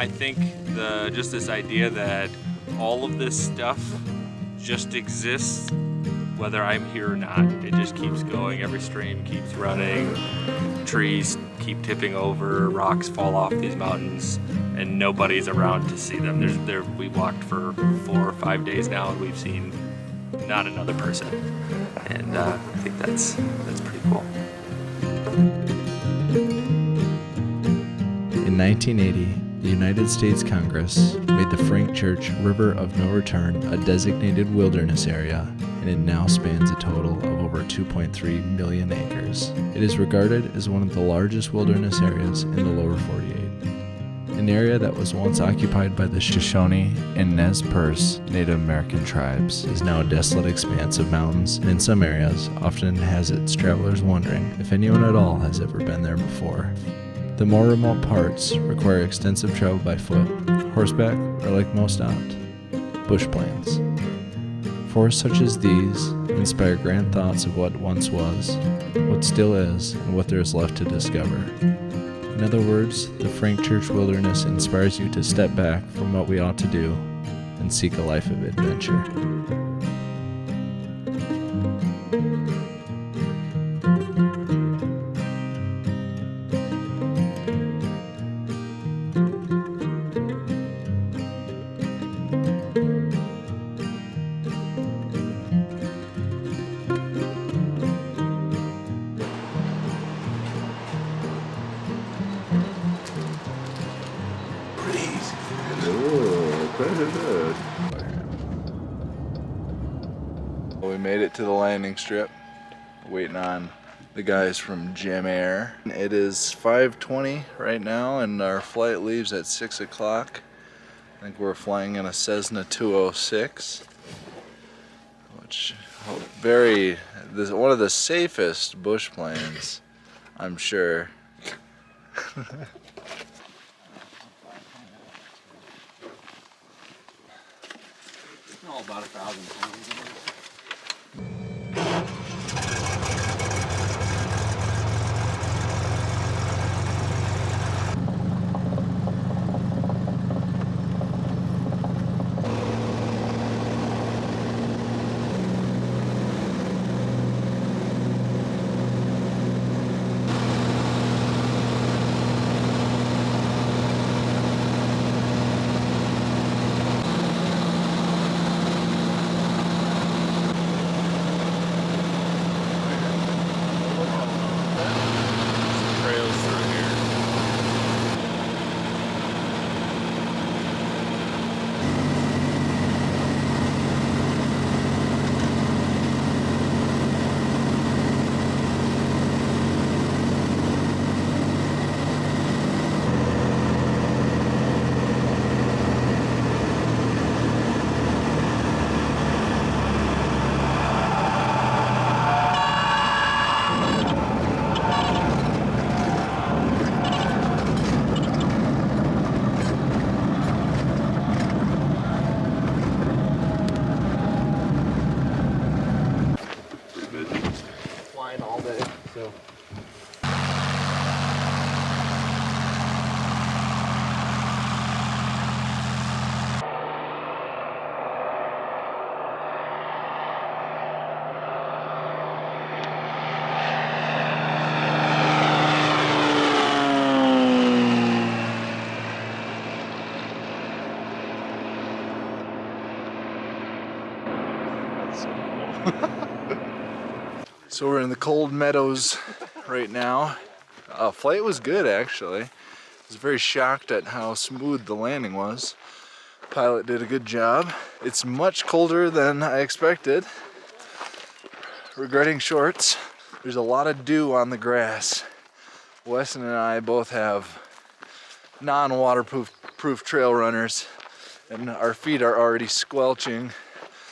I think just this idea that all of this stuff just exists whether I'm here or not. It just keeps going. Every stream keeps running. Trees keep tipping over. Rocks fall off these mountains, and nobody's around to see them. We walked for 4 or 5 days now, and we've seen not another person. And I think that's pretty cool. In 1980, the United States Congress made the Frank Church River of No Return a designated wilderness area, and it now spans a total of over 2.3 million acres. It is regarded as one of the largest wilderness areas in the lower 48. An area that was once occupied by the Shoshone and Nez Perce Native American tribes is now a desolate expanse of mountains, and in some areas often has its travelers wondering if anyone at all has ever been there before. The more remote parts require extensive travel by foot, horseback, or like most not, bush plans. Forests such as these inspire grand thoughts of what once was, what still is, and what there is left to discover. In other words, the Frank Church Wilderness inspires you to step back from what we ought to do and seek a life of adventure. We made it to the landing strip, waiting on the guys from Jim Air. It is 5:20 right now, and our flight leaves at 6 o'clock. I think we're flying in a Cessna 206, which one of the safest bush planes, I'm sure. About 1,000 pounds. So we're in the cold meadows right now. Flight was good, actually. I was very shocked at how smooth the landing was. Pilot did a good job. It's much colder than I expected. Regretting shorts. There's a lot of dew on the grass. Weston and I both have non-waterproof trail runners, and our feet are already squelching.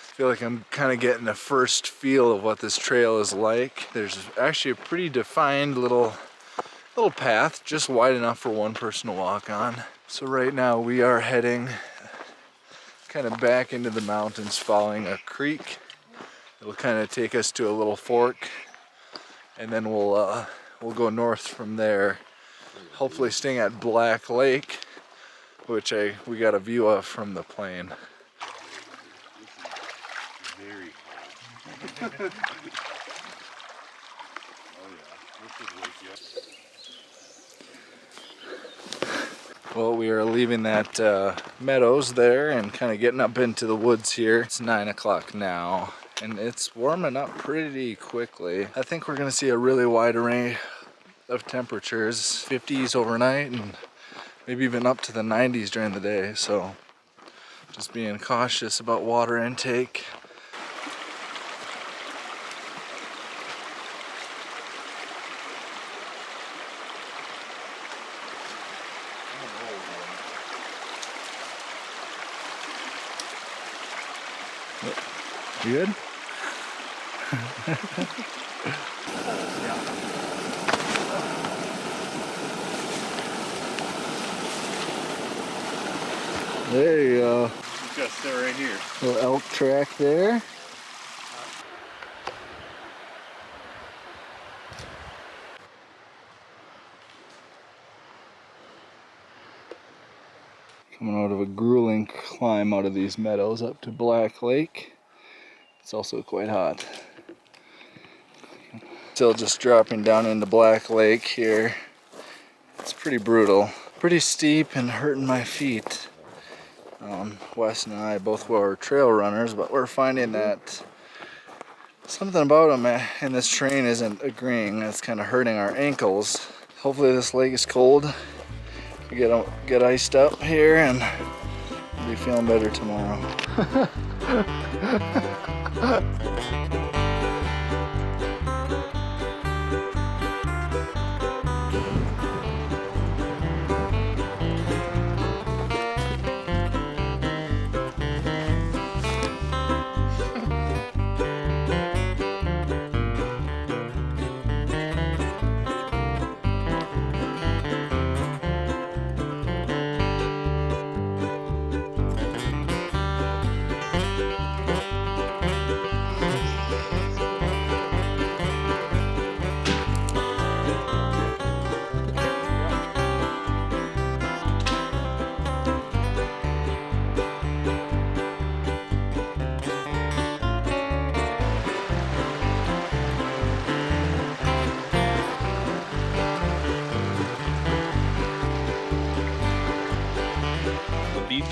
I feel like I'm kind of getting the first feel of what this trail is like. There's actually a pretty defined little path, just wide enough for one person to walk on. So right now we are heading kind of back into the mountains, following a creek. It'll kind of take us to a little fork, and then we'll go north from there, hopefully staying at Black Lake, which we got a view of from the plane. Very cold. Oh yeah, this would wake you up. Well, we are leaving that meadows there and kind of getting up into the woods here. It's 9 o'clock now, and it's warming up pretty quickly. I think we're gonna see a really wide array of temperatures, 50s overnight and maybe even up to the 90s during the day. So just being cautious about water intake. You good? There you go. You gotta sit right here. Little elk track there. Coming out of a grueling climb out of these meadows up to Black Lake. It's also quite hot. Still just dropping down into Black Lake here. It's pretty brutal. Pretty steep and hurting my feet. Wes and I both were trail runners, but we're finding that something about them in this terrain isn't agreeing. It's kind of hurting our ankles. Hopefully this lake is cold. We get iced up here and we'll be feeling better tomorrow.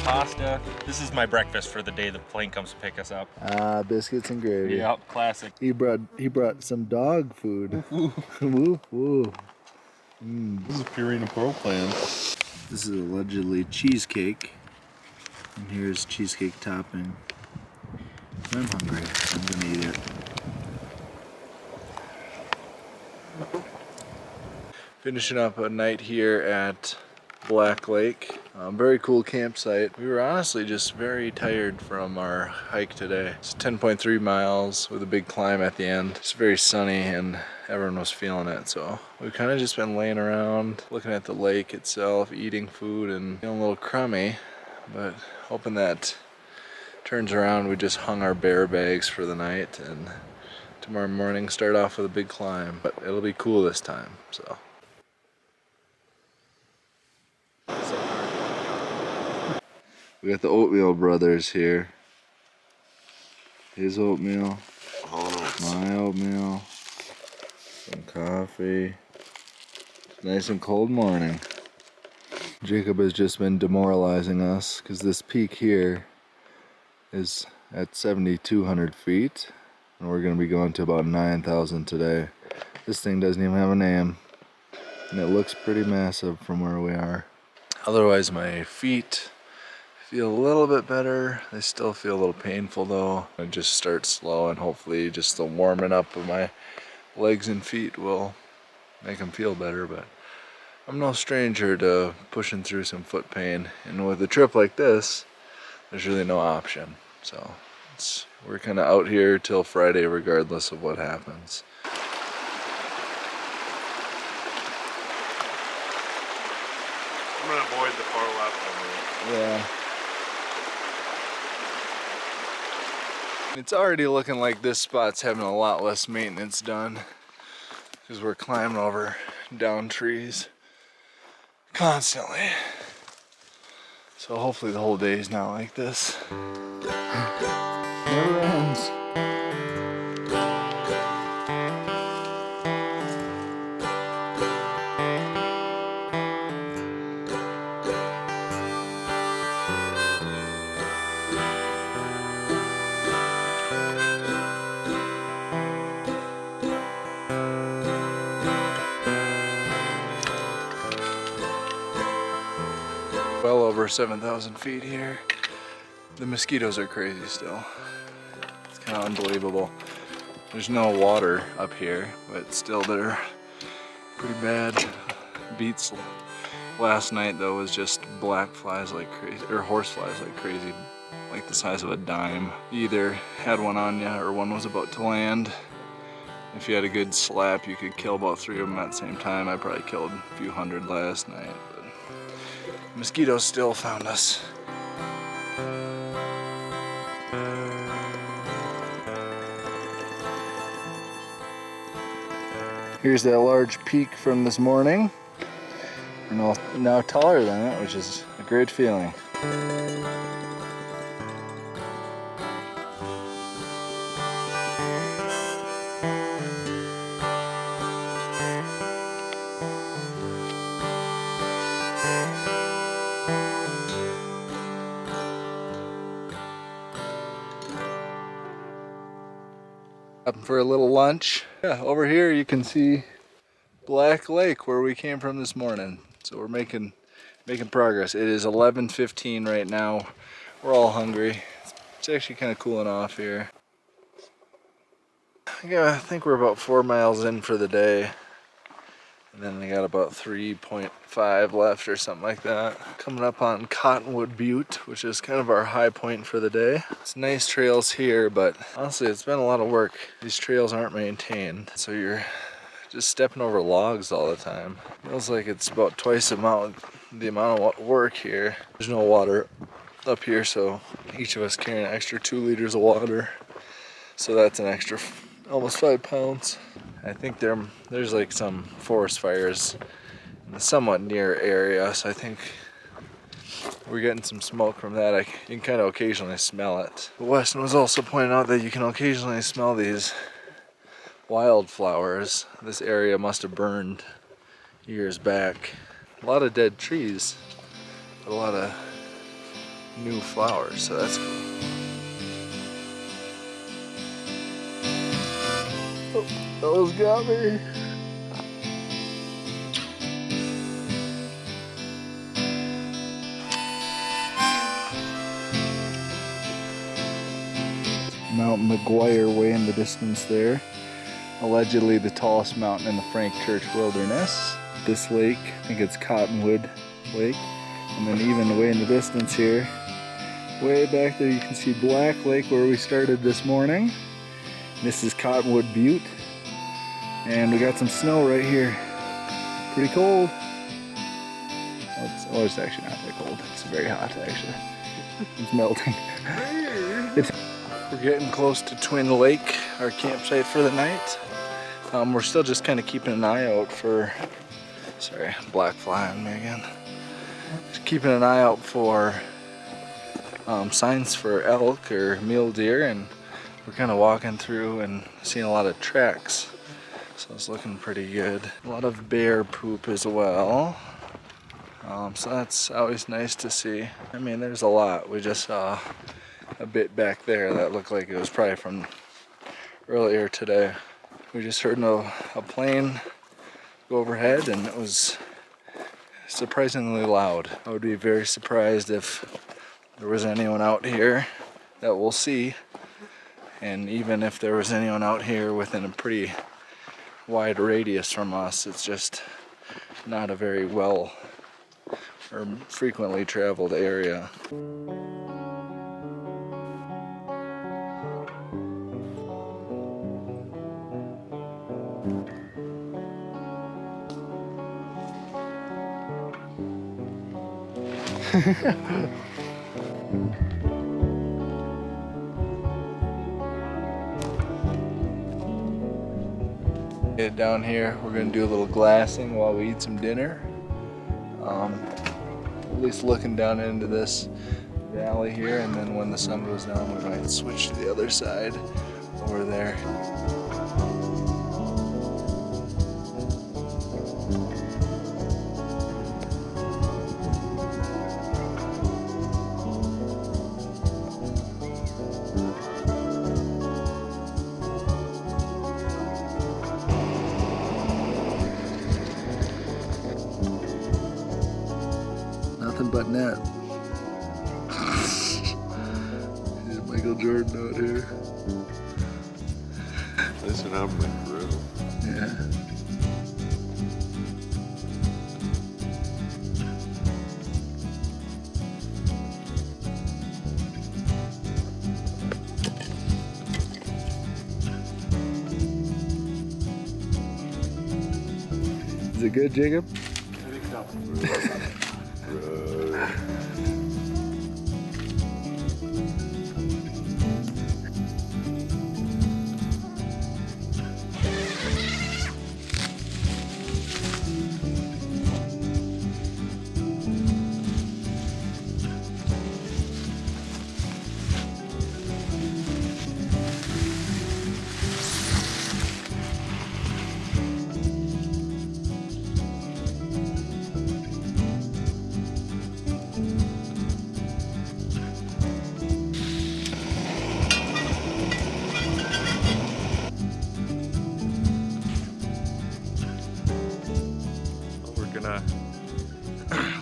Pasta. This is my breakfast for the day the plane comes to pick us up. Biscuits and gravy. Yep, classic. He brought some dog food. Woo woo. This is Purina Pro Plan. This is allegedly cheesecake. And here's cheesecake topping. I'm hungry. I'm gonna eat it. Finishing up a night here at Black Lake. Very cool campsite. We were honestly just very tired from our hike today. It's 10.3 miles with a big climb at the end. It's very sunny and everyone was feeling it. So we've kind of just been laying around, looking at the lake itself, eating food and feeling a little crummy, but hoping that turns around. We just hung our bear bags for the night and tomorrow morning start off with a big climb, but it'll be cool this time, so. We got the Oatmeal brothers here. His oatmeal, my oatmeal, some coffee. Nice and cold morning. Jacob has just been demoralizing us because this peak here is at 7,200 feet and we're going to be going to about 9,000 today. This thing doesn't even have a name and it looks pretty massive from where we are. Otherwise my feet feel a little bit better. They still feel a little painful though. I just start slow and hopefully just the warming up of my legs and feet will make them feel better, but I'm no stranger to pushing through some foot pain, and with a trip like this there's really no option. So we're kind of out here till Friday regardless of what happens. I'm gonna avoid the far left one. Yeah. It's already looking like this spot's having a lot less maintenance done because we're climbing over down trees constantly. So hopefully the whole day is not like this. Never ends. Well over 7,000 feet here. The mosquitoes are crazy still. It's kind of unbelievable. There's no water up here, but still they're pretty bad. Beats last night though was just black flies like crazy, or horse flies like crazy, like the size of a dime. You either had one on you or one was about to land. If you had a good slap, you could kill about 3 of them at the same time. I probably killed a few hundred last night. Mosquitoes still found us. Here's that large peak from this morning. We're now taller than it, which is a great feeling. For a little lunch. Yeah, over here you can see Black Lake where we came from this morning. So we're making progress. It is 11:15 right now. We're all hungry. It's actually kind of cooling off here. Yeah, I think we're about 4 miles in for the day. And then we got about 3.5 left or something like that. Coming up on Cottonwood Butte, which is kind of our high point for the day. It's nice trails here, but honestly, it's been a lot of work. These trails aren't maintained, so you're just stepping over logs all the time. Feels like it's about twice the amount of work here. There's no water up here, so each of us carrying an extra 2 liters of water. So that's an extra almost 5 pounds. I think there's like some forest fires in the somewhat near area, so I think we're getting some smoke from that. You can kind of occasionally smell it. But Weston was also pointing out that you can occasionally smell these wildflowers. This area must have burned years back. A lot of dead trees, but a lot of new flowers, so that's cool. Oh, those got me. Mount McGuire way in the distance there. Allegedly the tallest mountain in the Frank Church Wilderness. This lake, I think it's Cottonwood Lake. And then even way in the distance here, way back there you can see Black Lake where we started this morning. This is Cottonwood Butte. And we got some snow right here. Pretty cold. It's actually not that cold. It's very hot actually. It's melting. We're getting close to Twin Lake, our campsite for the night. We're still just kind of keeping an eye out for, sorry, black fly on me again. Just keeping an eye out for signs for elk or mule deer, and we're kind of walking through and seeing a lot of tracks. So it's looking pretty good. A lot of bear poop as well. So that's always nice to see. I mean, there's a lot. We just saw a bit back there that looked like it was probably from earlier today. We just heard a plane go overhead, and it was surprisingly loud. I would be very surprised if there was anyone out here that we'll see. And even if there was anyone out here within a pretty wide radius from us, it's just not a very well or frequently traveled area. Down here, we're gonna do a little glassing while we eat some dinner. at least looking down into this valley here, and then when the sun goes down, we might switch to the other side over there. Nothing but net. There's Michael Jordan out here. Listen, I'm my crew. Yeah. Is it good, Jacob?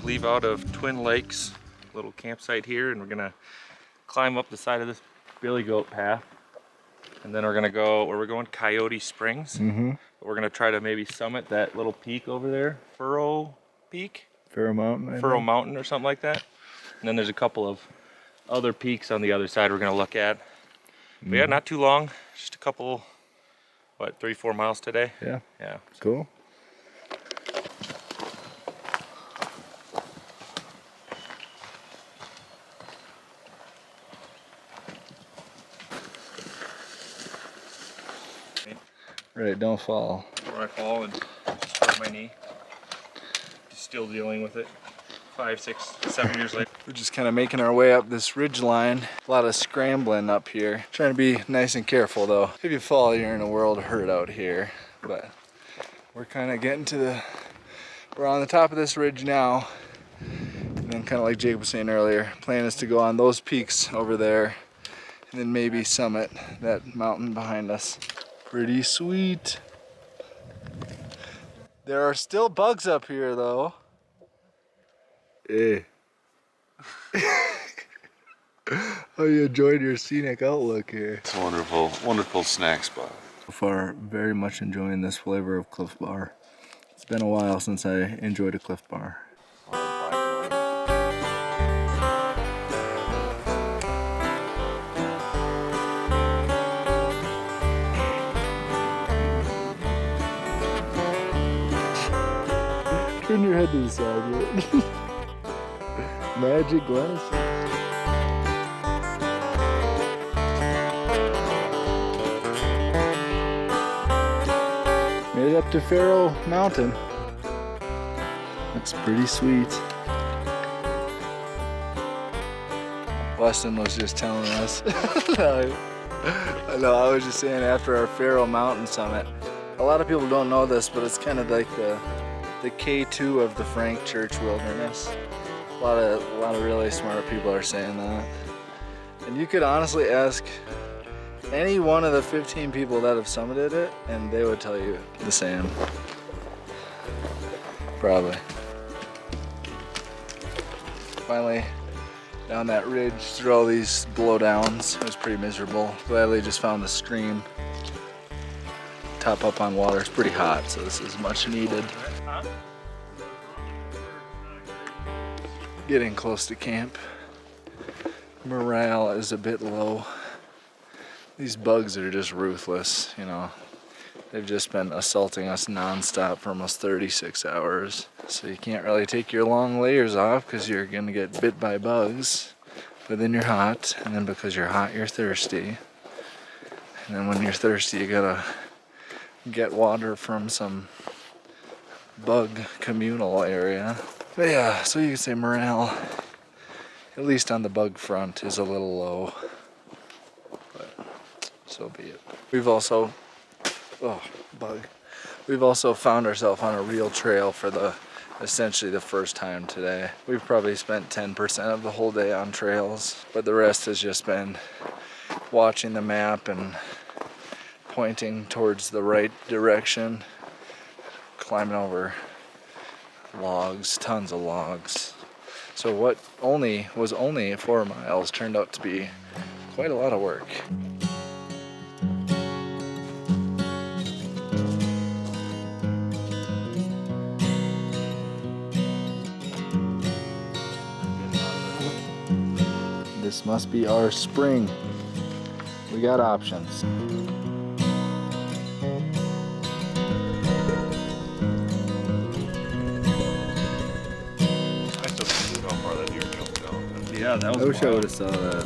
Leave out of Twin Lakes, little campsite here, and we're gonna climb up the side of this billy goat path, and then we're gonna go where we're going, Coyote Springs. We're gonna try to maybe summit that little peak over there, Farrell Peak, Farrell Mountain. Farrell Mountain or something like that. And then there's a couple of other peaks on the other side we're gonna look at. But yeah, not too long, just a couple, what, 3-4 miles today. Yeah. Yeah. Cool. Right, don't fall. Before I fall and hurt my knee. Still dealing with it 5, 6, 7 years later. We're just kind of making our way up this ridge line. A lot of scrambling up here. Trying to be nice and careful though. If you fall, you're in a world of hurt out here. But we're kind of getting to we're on the top of this ridge now. And then kind of like Jake was saying earlier, plan is to go on those peaks over there and then maybe summit that mountain behind us. Pretty sweet. There are still bugs up here though. Hey. How you enjoyed your scenic outlook here? It's a wonderful, wonderful snack spot. So far, very much enjoying this flavor of Cliff Bar. It's been a while since I enjoyed a Cliff Bar. Turn your head to the side, man. Magic glasses. Made it up to Farrell Mountain. Looks pretty sweet. Weston was just telling us. No, I was just saying after our Farrell Mountain summit. A lot of people don't know this, but it's kind of like the K2 of the Frank Church Wilderness. A lot of really smart people are saying that. And you could honestly ask any one of the 15 people that have summited it, and they would tell you the same. Probably. Finally, down that ridge through all these blowdowns. It was pretty miserable. Gladly just found a stream. Top up on water. It's pretty hot, so this is much needed. Getting close to camp. Morale is a bit low. These bugs are just ruthless, you know. They've just been assaulting us nonstop for almost 36 hours. So you can't really take your long layers off because you're gonna get bit by bugs. But then you're hot, and then because you're hot, you're thirsty. And then when you're thirsty, you gotta get water from some bug communal area. But yeah, so you can say morale, at least on the bug front, is a little low. But so be it. We've also, We've also found ourselves on a real trail for essentially the first time today. We've probably spent 10% of the whole day on trails, but the rest has just been watching the map and pointing towards the right direction, climbing over logs, tons of logs. So what was only 4 miles turned out to be quite a lot of work. This must be our spring. We got options. I still can't believe how far that deer jumped down. Yeah, that was I wish I wild. would have saw that.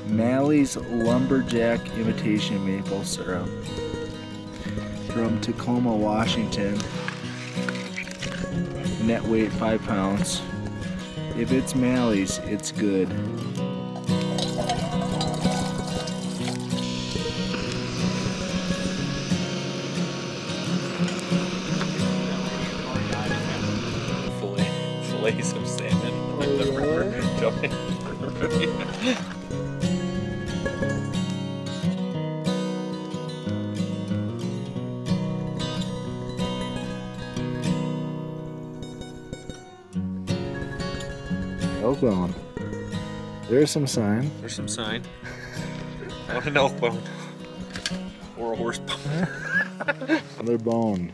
Malley's Lumberjack Imitation Maple Syrup from Tacoma, Washington. Net weight 5 pounds. If it's Malley's, it's good. Fillets of salmon in the river. Jumping in the river. Elk bone. There's some sign. There's some sign. Not an elk bone. Or a horse bone. Another bone.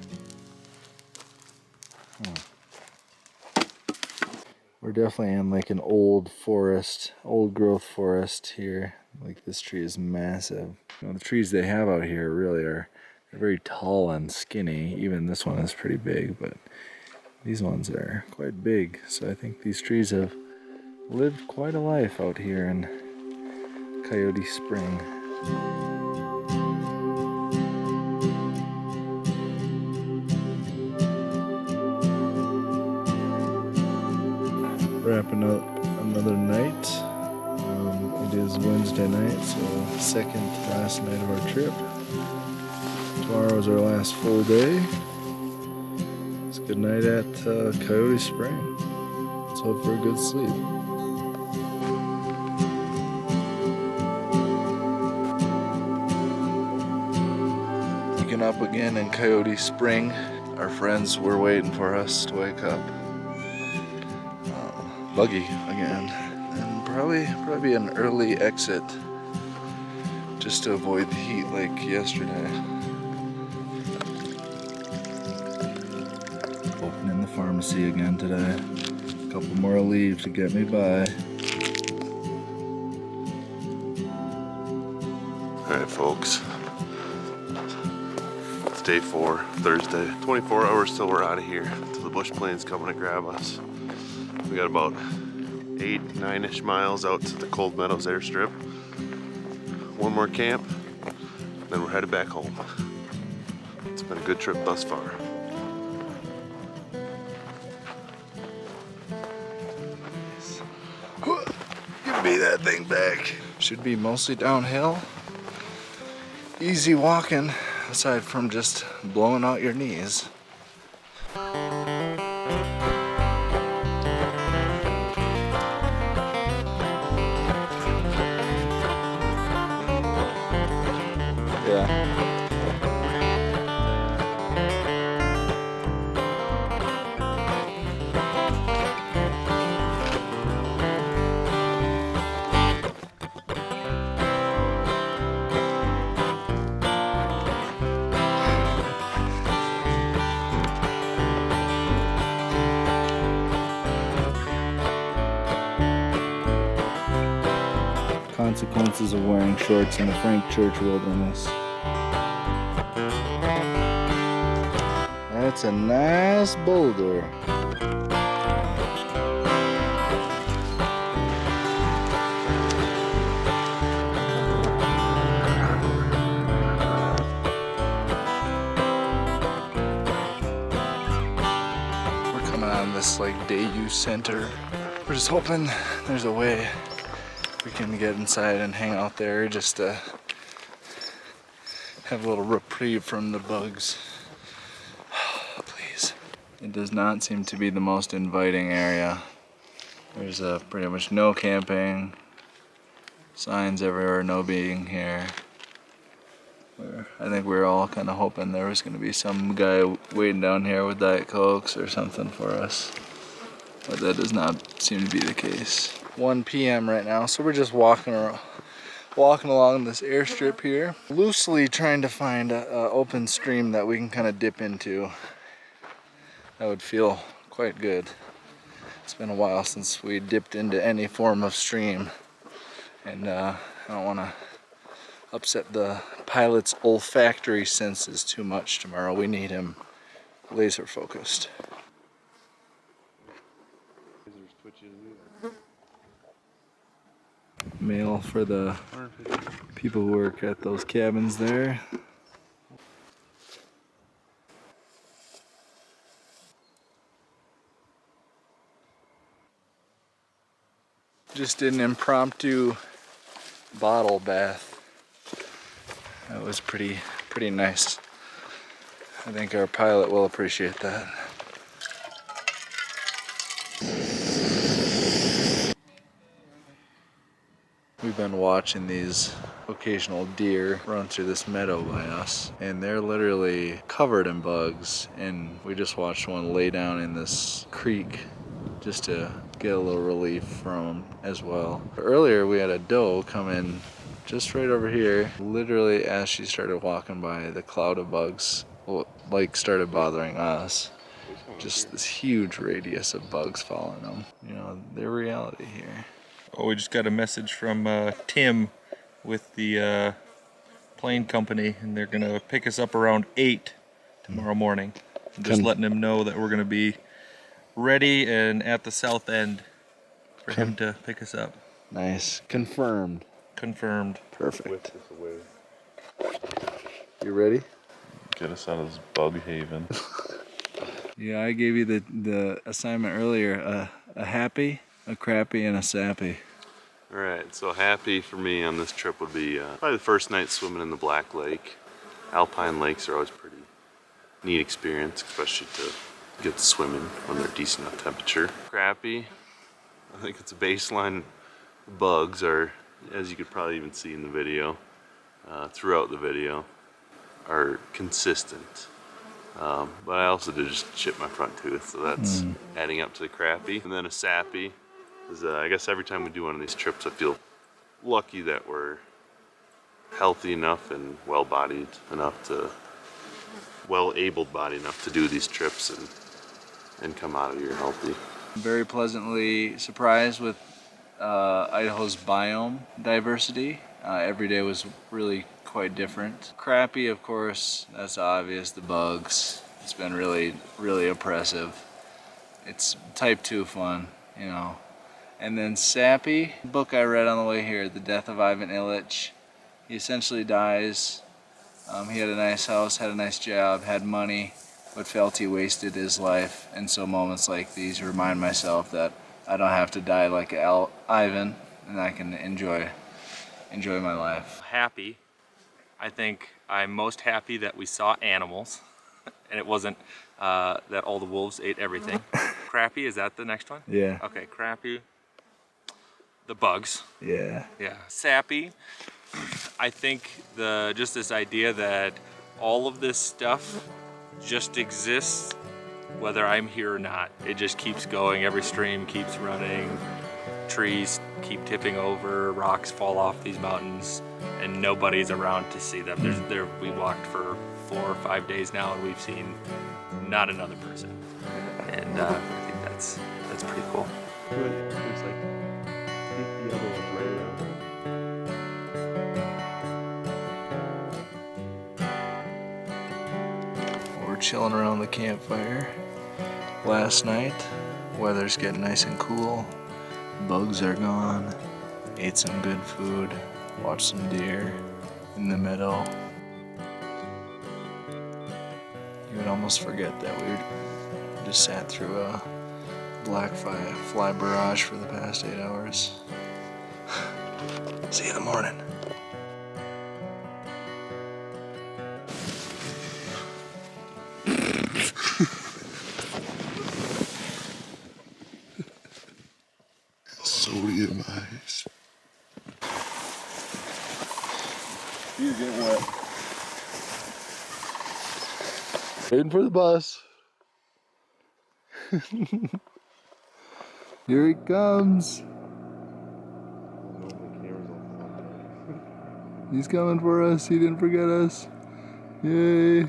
We're definitely in like an old forest, old growth forest here. Like this tree is massive. You know, the trees they have out here really are very tall and skinny. Even this one is pretty big, but these ones are quite big. So I think these trees have lived quite a life out here in Coyote Spring. Wrapping up another night. It is Wednesday night, so second to last night of our trip. Tomorrow is our last full day. It's a good night at Coyote Spring. Let's hope for a good sleep. Waking up again in Coyote Spring. Our friends were waiting for us to wake up. Buggy again, and probably an early exit just to avoid the heat like yesterday. Opening the pharmacy again today. A couple more leave to get me by. Alright folks, it's day 4, Thursday. 24 hours till we're out of here, till the bush plane's coming to grab us. We got about 8-9-ish miles out to the Cold Meadows airstrip. One more camp, then we're headed back home. It's been a good trip thus far. Give me that thing back. Should be mostly downhill. Easy walking, aside from just blowing out your knees. Yeah. Consequences of wearing shorts in the Frank Church wilderness. That's a nice boulder. coming on this like day use center. We're just hoping there's a way we can get inside and hang out there just to have a little reprieve from the bugs. Please. It does not seem to be the most inviting area. There's pretty much no camping, signs everywhere, no being here. I think we were all kind of hoping there was going to be some guy waiting down here with Diet Cokes or something for us, but that does not seem to be the case. 1 p.m. right now, so we're just walking along this airstrip here, loosely trying to find an open stream that we can kind of dip into. That would feel quite good. It's been a while since we dipped into any form of stream, and I don't want to upset the pilot's olfactory senses too much tomorrow. We need him laser focused. Mail for the people who work at those cabins there. Just did an impromptu bottle bath. That was pretty nice. I think our pilot will appreciate that. We've been watching these occasional deer run through this meadow by us, and they're literally covered in bugs, and we just watched one lay down in this creek just to get a little relief from them as well. Earlier we had a doe come in just right over here. Literally as she started walking by, the cloud of bugs like started bothering us. Just this huge radius of bugs following them. You know, their reality here. Oh, we just got a message from Tim with the plane company, and they're gonna pick us up around 8 tomorrow morning. I'm just letting him know that we're gonna be ready and at the south end for him to pick us up. Nice. Confirmed. Confirmed. Perfect. You ready? Get us out of this bug haven. Yeah, I gave you the assignment earlier. A happy, a crappy, and a sappy. Alright, so happy for me on this trip would be probably the first night swimming in the Black Lake. Alpine lakes are always pretty neat experience, especially to get to swimming when they're decent enough temperature. Crappy, I think it's a baseline. Bugs are, as you could probably even see in the video, throughout the video, are consistent. But I also did just chip my front tooth, so that's adding up to the crappy. And then a sappy is, I guess every time we do one of these trips, I feel lucky that we're healthy enough and well-bodied enough to, well-able-bodied enough to do these trips and come out of here healthy. Very pleasantly surprised with Idaho's biome diversity. Every day was really quite different. Crappy, of course, that's obvious, the bugs. It's been really oppressive. It's type 2 fun, you know. And then sappy, the book I read on the way here, The Death of Ivan Illich. He essentially dies. He had a nice house, had a nice job, had money, but felt he wasted his life. And so moments like these remind myself that I don't have to die like Ivan, and I can enjoy my life. Happy. I think I'm most happy that we saw animals, and it wasn't that all the wolves ate everything. Crappy, is that the next one? Yeah. Okay, crappy. The bugs. Yeah. Yeah. Sappy. I think just this idea that all of this stuff just exists whether I'm here or not. It just keeps going. Every stream keeps running. Trees keep tipping over. Rocks fall off these mountains, and nobody's around to see them. We walked for 4 or 5 days now, and we've seen not another person. And I think that's pretty cool. There's like 50 other ones right around there. We're chilling around the campfire last night. Weather's getting nice and cool. Bugs are gone. Ate some good food. Watched some deer in the meadow. You would almost forget that Just sat through a black fly barrage for the past 8 hours. See you in the morning. Sodium ice. You're getting wet. Waiting for the bus. Here he comes. He's coming for us. He didn't forget us. Yay.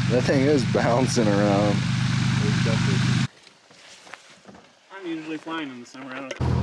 That thing is bouncing around. I'm usually flying in the summer. I don't know.